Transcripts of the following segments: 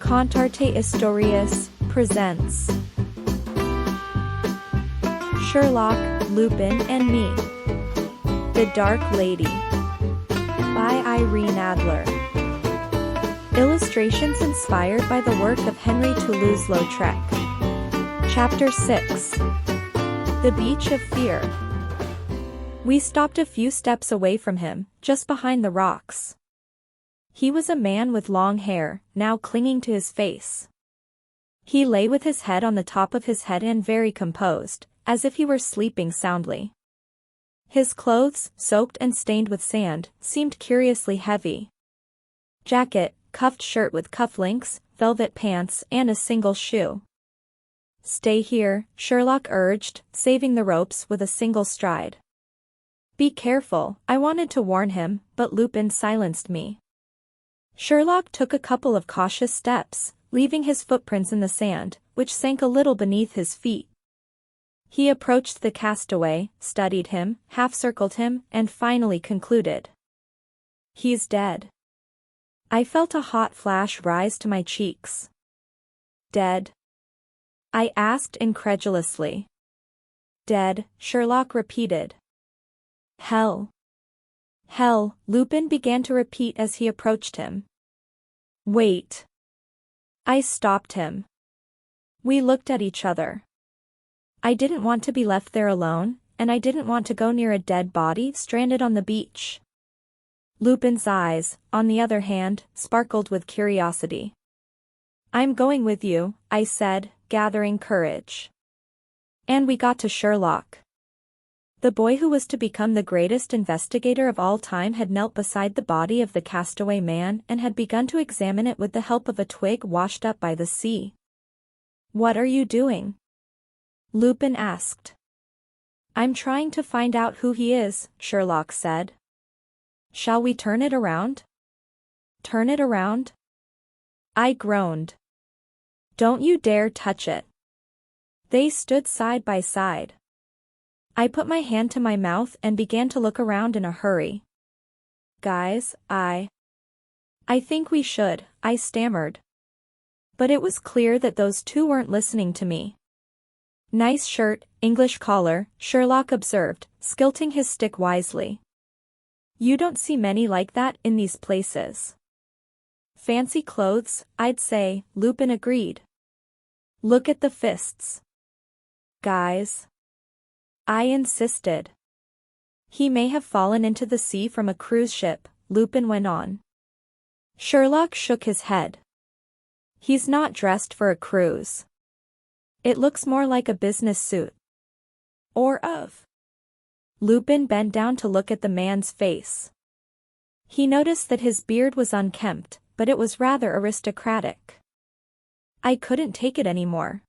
Contarte Historias presents Sherlock, Lupin and Me. The Dark Lady by Irene Adler. Illustrations inspired by the work of Henri Toulouse Lautrec. Chapter 6. The Beach of Fear. We stopped a few steps away from him, just behind the rocks. He was a man with long hair, now clinging to his face. He lay with his head on the top of his head and very composed, as if he were sleeping soundly. His clothes, soaked and stained with sand, seemed curiously heavy. Jacket, cuffed shirt with cufflinks, velvet pants, and a single shoe. "Stay here," Sherlock urged, saving the ropes with a single stride. "Be careful," I wanted to warn him, but Lupin silenced me. Sherlock took a couple of cautious steps, leaving his footprints in the sand, which sank a little beneath his feet. He approached the castaway, studied him, half-circled him, and finally concluded. "He's dead." I felt a hot flash rise to my cheeks. "Dead?" I asked incredulously. "Dead," Sherlock repeated. "Hell. Hell," Lupin began to repeat as he approached him. "Wait." I stopped him. We looked at each other. I didn't want to be left there alone, and I didn't want to go near a dead body stranded on the beach. Lupin's eyes, on the other hand, sparkled with curiosity. "I'm going with you," I said, gathering courage. And we got to Sherlock. The boy who was to become the greatest investigator of all time had knelt beside the body of the castaway man and had begun to examine it with the help of a twig washed up by the sea. "What are you doing?" Lupin asked. "I'm trying to find out who he is," Sherlock said. "Shall we turn it around?" "Turn it around?" I groaned. "Don't you dare touch it." They stood side by side. I put my hand to my mouth and began to look around in a hurry. "Guys, I think we should," I stammered. But it was clear that those two weren't listening to me. "Nice shirt, English collar," Sherlock observed, skilting his stick wisely. "You don't see many like that in these places." "Fancy clothes, I'd say," Lupin agreed. "Look at the fists." "Guys," I insisted. "He may have fallen into the sea from a cruise ship," Lupin went on. Sherlock shook his head. "He's not dressed for a cruise. It looks more like a business suit." "Or of." Lupin bent down to look at the man's face. He noticed that his beard was unkempt, but it was rather aristocratic. I couldn't take it anymore.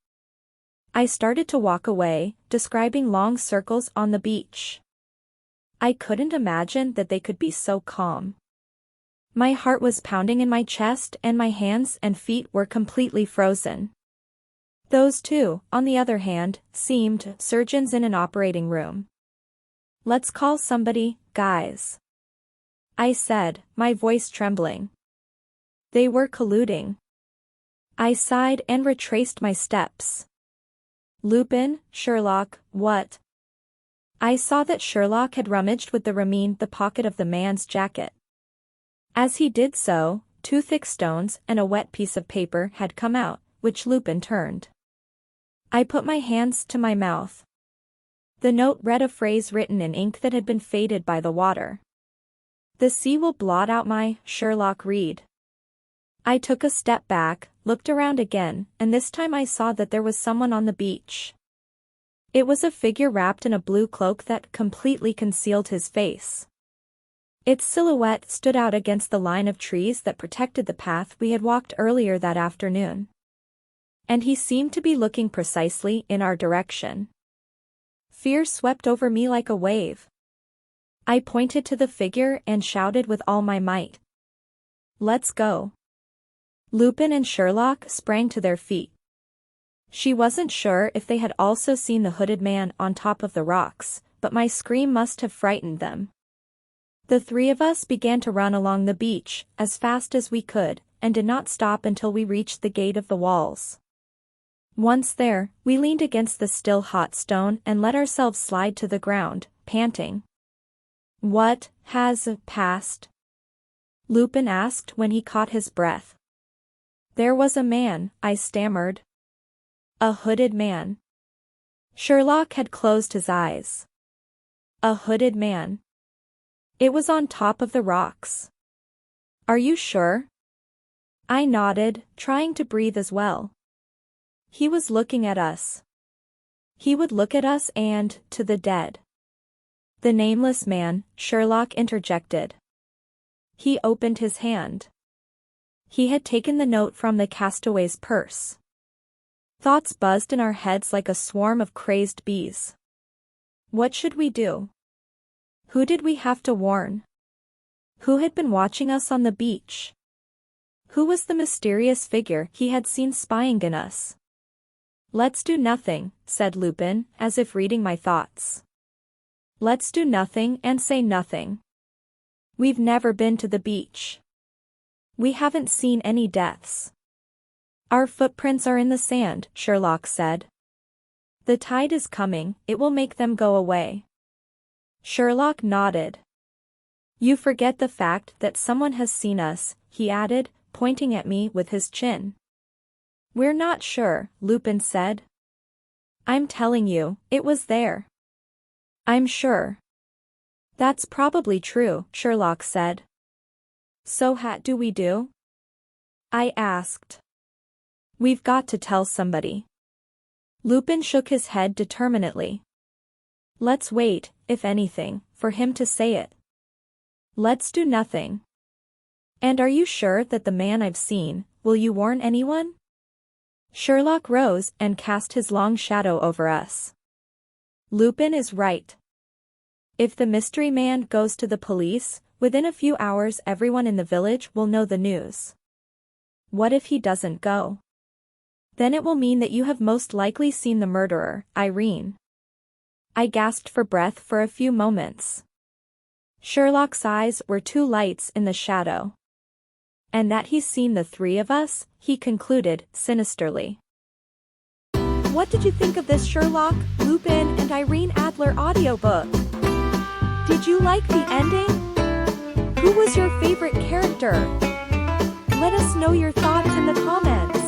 I started to walk away, describing long circles on the beach. I couldn't imagine that they could be so calm. My heart was pounding in my chest and my hands and feet were completely frozen. Those two, on the other hand, seemed surgeons in an operating room. "Let's call somebody, guys," I said, my voice trembling. They were colluding. I sighed and retraced my steps. "Lupin, Sherlock, what?" I saw that Sherlock had rummaged with the pocket of the man's jacket. As he did so, 2 thick stones and a wet piece of paper had come out, which Lupin turned. I put my hands to my mouth. The note read a phrase written in ink that had been faded by the water. "The sea will blot out my," Sherlock read. I took a step back, looked around again, and this time I saw that there was someone on the beach. It was a figure wrapped in a blue cloak that completely concealed his face. Its silhouette stood out against the line of trees that protected the path we had walked earlier that afternoon. And he seemed to be looking precisely in our direction. Fear swept over me like a wave. I pointed to the figure and shouted with all my might. "Let's go." Lupin and Sherlock sprang to their feet. She wasn't sure if they had also seen the hooded man on top of the rocks, but my scream must have frightened them. The 3 of us began to run along the beach, as fast as we could, and did not stop until we reached the gate of the walls. Once there, we leaned against the still hot stone and let ourselves slide to the ground, panting. "What has passed?" Lupin asked when he caught his breath. "There was a man," I stammered. "A hooded man." Sherlock had closed his eyes. "A hooded man. It was on top of the rocks." "Are you sure?" I nodded, trying to breathe as well. "He was looking at us." "He would look at us and, to the dead." "The nameless man," Sherlock interjected. He opened his hand. He had taken the note from the castaway's purse. Thoughts buzzed in our heads like a swarm of crazed bees. What should we do? Who did we have to warn? Who had been watching us on the beach? Who was the mysterious figure he had seen spying on us? "Let's do nothing," said Lupin, as if reading my thoughts. "Let's do nothing and say nothing. We've never been to the beach. We haven't seen any deaths. Our footprints are in the sand," Sherlock said. "The tide is coming, it will make them go away." Sherlock nodded. "You forget the fact that someone has seen us," he added, pointing at me with his chin. "We're not sure," Lupin said. "I'm telling you, it was there. I'm sure." "That's probably true," Sherlock said. "So what do we do?" I asked. "We've got to tell somebody." Lupin shook his head determinedly. "Let's wait, if anything, for him to say it. Let's do nothing." "And are you sure that the man I've seen, will you warn anyone?" Sherlock rose and cast his long shadow over us. "Lupin is right. If the mystery man goes to the police, within a few hours everyone in the village will know the news. What if he doesn't go? Then it will mean that you have most likely seen the murderer, Irene." I gasped for breath for a few moments. Sherlock's eyes were two lights in the shadow. "And that he's seen the three of us," he concluded, sinisterly. What did you think of this Sherlock, Lupin and Irene Adler audiobook? Did you like the ending? Who was your favorite character? Let us know your thoughts in the comments.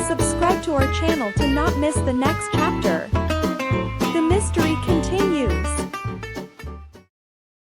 Subscribe to our channel to not miss the next chapter. The mystery continues.